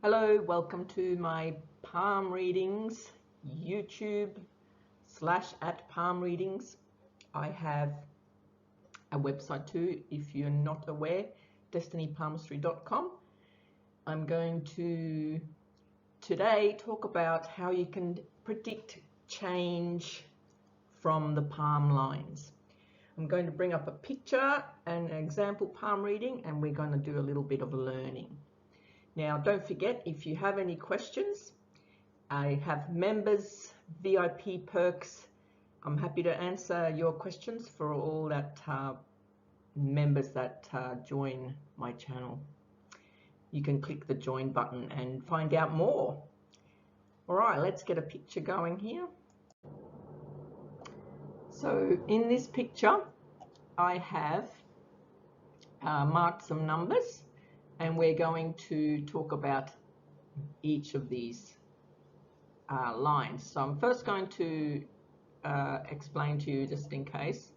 Hello, welcome to my palm readings YouTube /@palm readings. I have a website too if you're not aware, destinypalmistry.com. I'm going to today talk about how you can predict change from the palm lines. I'm going to bring up a picture and an example palm reading, and we're going to do a little bit of learning. Now, don't forget, if you have any questions, I have members, VIP perks. I'm happy to answer your questions for all that members that join my channel. You can click the join button and find out more. All right, let's get a picture going here. So in this picture, I have marked some numbers, and we're going to talk about each of these lines. So I'm first going to explain to you, just in case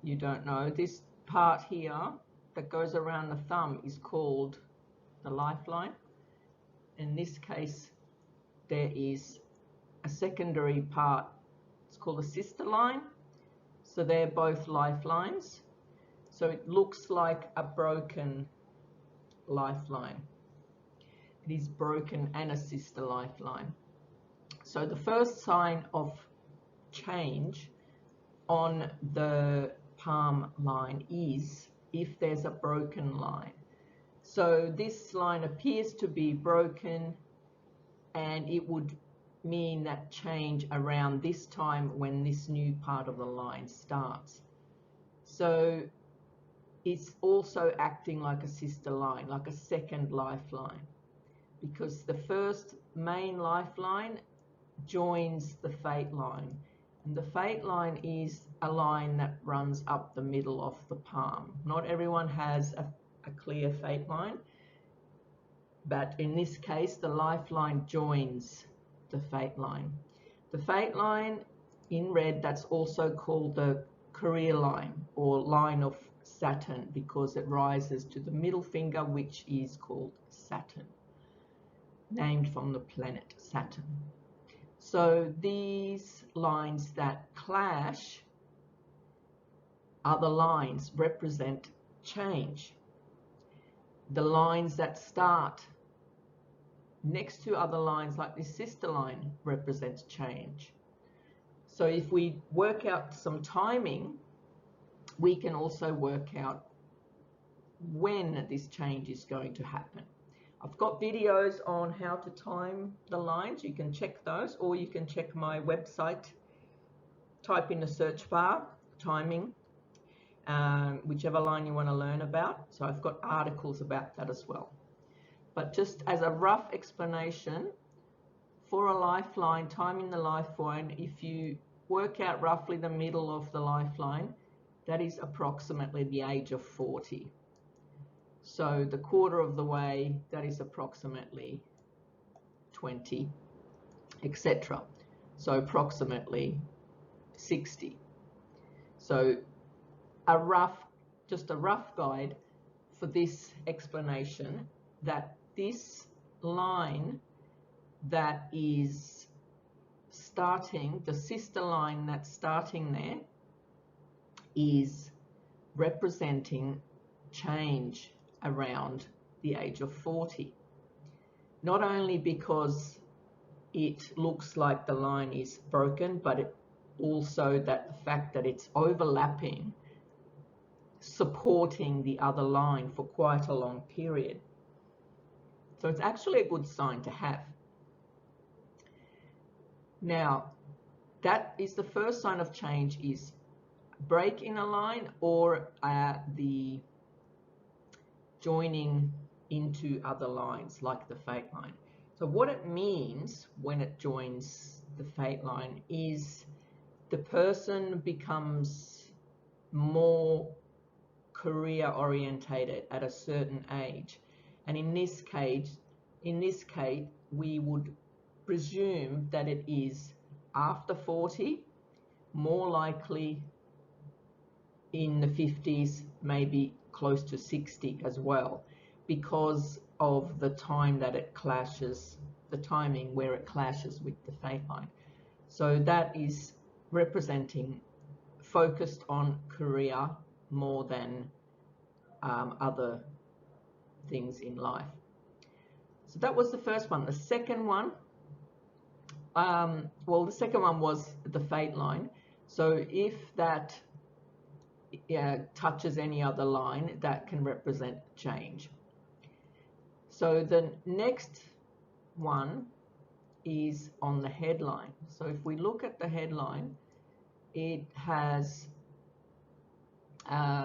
you don't know, this part here that goes around the thumb is called the lifeline. In this case, there is a secondary part, it's called a sister line. So they're both lifelines. So it looks like a broken lifeline. It is broken and a sister lifeline. So the first sign of change on the palm line is if there's a broken line. So this line appears to be broken, and it would mean that change around this time when this new part of the line starts. So it's also acting like a sister line, like a second lifeline, because the first main lifeline joins the fate line, and the fate line is a line that runs up the middle of the palm. Not everyone has a clear fate line, but in this case the lifeline joins the fate line. The fate line in red, that's also called the career line or line of Saturn, because it rises to the middle finger, which is called Saturn, named from the planet Saturn. So these lines that clash, other lines, represent change. The lines that start next to other lines, like this sister line, represents change. So if we work out some timing, we can also work out when this change is going to happen. I've got videos on how to time the lines. You can check those, or you can check my website. Type in the search bar, timing, whichever line you want to learn about. So I've got articles about that as well. But just as a rough explanation, for a lifeline, timing the lifeline, if you work out roughly the middle of the lifeline, that is approximately the age of 40. So the quarter of the way, that is approximately 20, etc. So approximately 60. So just a rough guide for this explanation, that this line that is starting, the sister line that's starting there, is representing change around the age of 40. Not only because it looks like the line is broken, but also that the fact that it's overlapping, supporting the other line for quite a long period. So it's actually a good sign to have. Now, that is the first sign of change, is break in a line or the joining into other lines like the fate line. So what it means when it joins the fate line is the person becomes more career orientated at a certain age. And in this case, we would presume that it is after 40, more likely in the 50s, maybe close to 60 as well, because of the time that it clashes, the timing where it clashes with the fate line. So that is representing focused on career more than other things in life. So that was the first one. The second one, the second one was the fate line. So if that touches any other line, that can represent change. So the next one is on the headline. So if we look at the headline, it has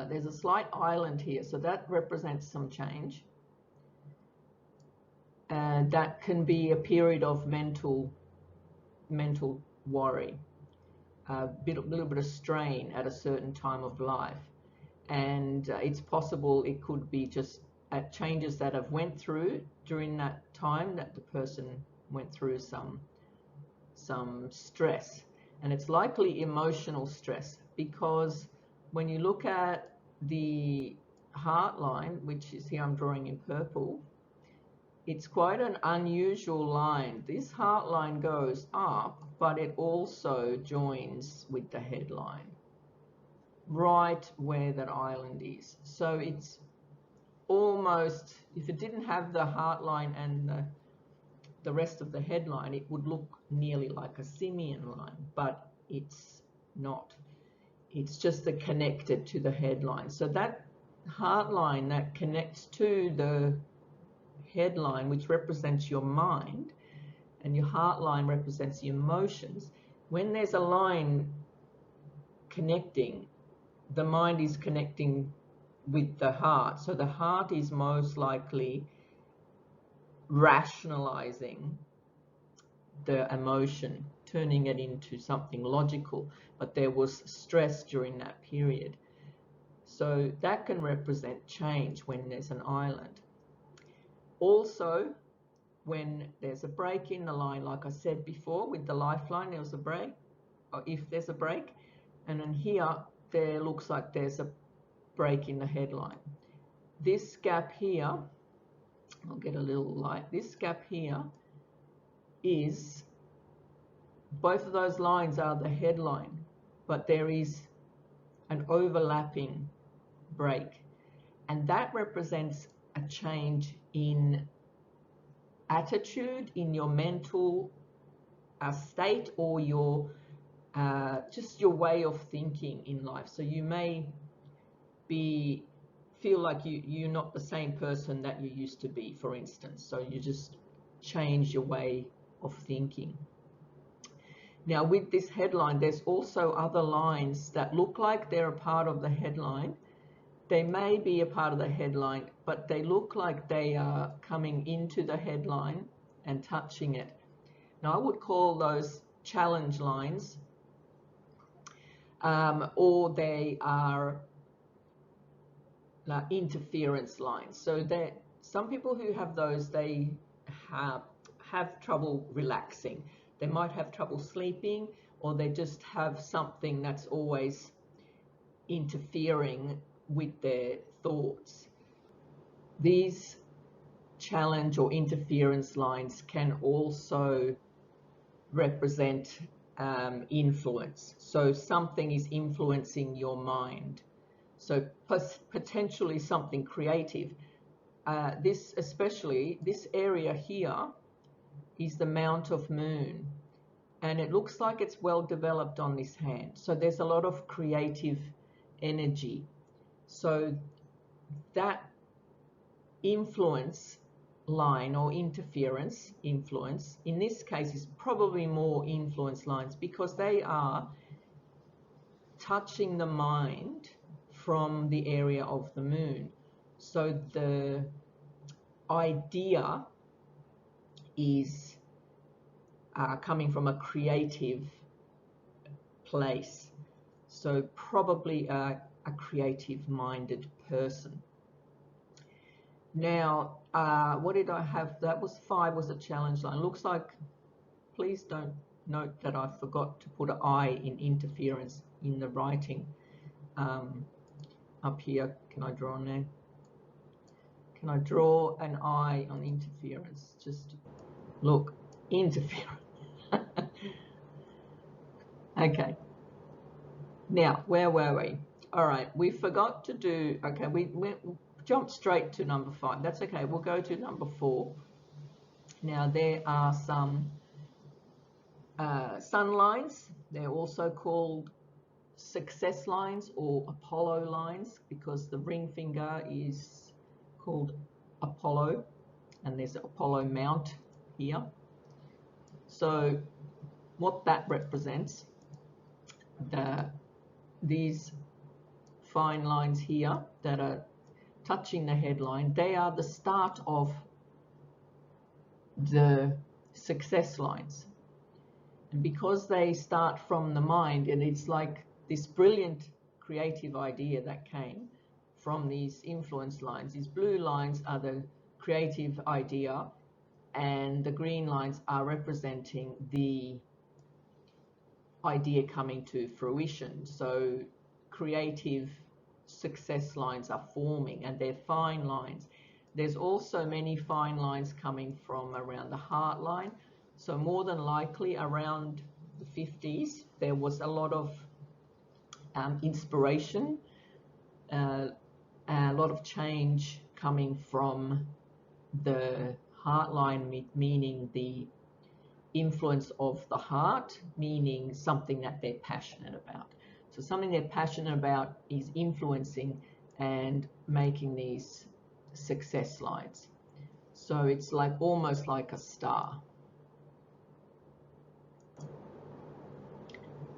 there's a slight island here, so that represents some change. That can be a period of mental worry, a little bit of strain at a certain time of life, and it's possible it could be just changes that have went through during that time that the person went through some stress, and it's likely emotional stress, because when you look at the heart line, which is here I'm drawing in purple, it's quite an unusual line. This heart line goes up, but it also joins with the headline right where that island is. So it's almost, if it didn't have the heart line and the rest of the headline, it would look nearly like a SIMIAN line, but it's not. It's just connected to the headline. So that heart line that connects to the headline, which represents your mind, and your heart line represents the emotions, when there's a line connecting, the mind is connecting with the heart. So the heart is most likely rationalizing the emotion, turning it into something logical, but there was stress during that period. So that can represent change when there's an island. Also, when there's a break in the line, like I said before, with the lifeline, there was a break, or if there's a break, and then here, there looks like there's a break in the headline. This gap here, I'll get a little light, this gap here is, both of those lines are the headline, but there is an overlapping break, and that represents a change in attitude, in your mental state, or your just your way of thinking in life. So you may feel like you're not the same person that you used to be, for instance. So you just change your way of thinking. Now with this headline, there's also other lines that look like they're a part of the headline. They may be a part of the headline, but they look like they are coming into the headline and touching it. Now I would call those challenge lines, or they are interference lines. So that some people who have those, they have trouble relaxing. They might have trouble sleeping, or they just have something that's always interfering with their thoughts. These challenge or interference lines can also represent influence. So something is influencing your mind. So potentially something creative. This area here is the Mount of Moon, and it looks like it's well developed on this hand. So there's a lot of creative energy. So that influence line or interference influence, in this case, is probably more influence lines, because they are touching the mind from the area of the moon. So the idea is coming from a creative place. So probably a creative-minded person. Now, what did I have? That was 5, was a challenge line. Looks like, please don't note that I forgot to put an I in interference in the writing. Up here, can I draw a name? Can I draw an eye on interference? Just look, interference. Okay. Now, where were we? All right, we forgot to do, okay, we jumped straight to number 5. That's okay, we'll go to number 4. Now, there are some sun lines. They're also called success lines or Apollo lines because the ring finger is called Apollo, and there's an Apollo mount here. So what that represents, these fine lines here that are touching the headline, they are the start of the success lines. And because they start from the mind, and it's like this brilliant creative idea that came from these influence lines. These blue lines are the creative idea, and the green lines are representing the idea coming to fruition. So creative success lines are forming, and they're fine lines. There's also many fine lines coming from around the heart line. So more than likely around the 50s, there was a lot of inspiration, a lot of change coming from the heart line, meaning the influence of the heart, meaning something that they're passionate about. So something they're passionate about is influencing and making these success lines. So it's like almost like a star.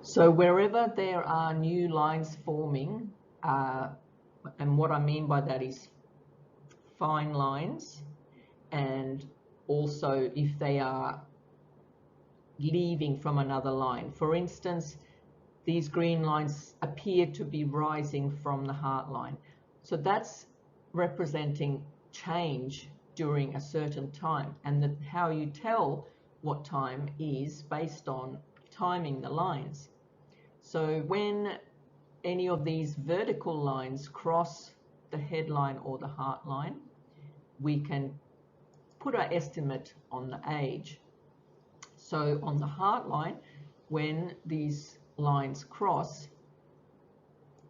So wherever there are new lines forming, and what I mean by that is fine lines, and also if they are leaving from another line. For instance, these green lines appear to be rising from the heart line. So that's representing change during a certain time, and how you tell what time is based on timing the lines. So when any of these vertical lines cross the headline or the heart line, we can put our estimate on the age. So on the heart line, when these lines cross,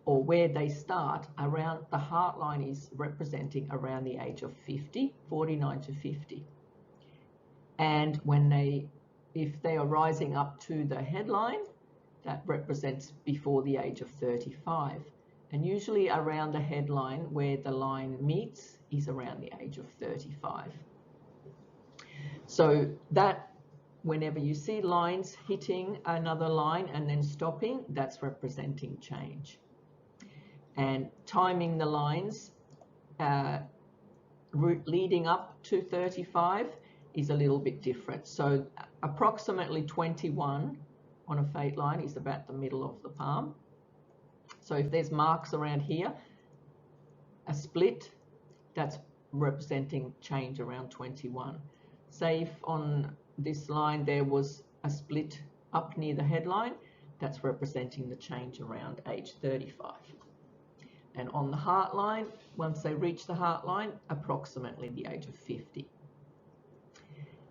or where they start, around the heart line is representing around the age of 50, 49 to 50. And when if they are rising up to the headline, that represents before the age of 35. And usually around the headline where the line meets is around the age of 35. So that whenever you see lines hitting another line and then stopping, that's representing change. And timing the lines leading up to 35 is a little bit different. So approximately 21 on a fate line is about the middle of the palm. So if there's marks around here, a split, that's representing change around 21. Say if on this line there was a split up near the headline, that's representing the change around age 35. And on the heart line, once they reach the heart line, approximately the age of 50.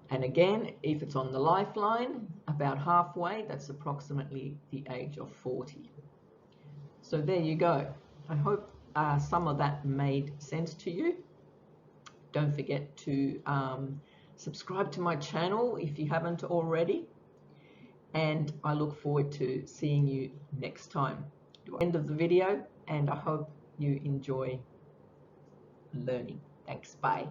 And again, if it's on the lifeline, about halfway, that's approximately the age of 40. So there you go. I hope some of that made sense to you. Don't forget to subscribe to my channel if you haven't already. And I look forward to seeing you next time. End of the video, and I hope you enjoy learning. Thanks, bye.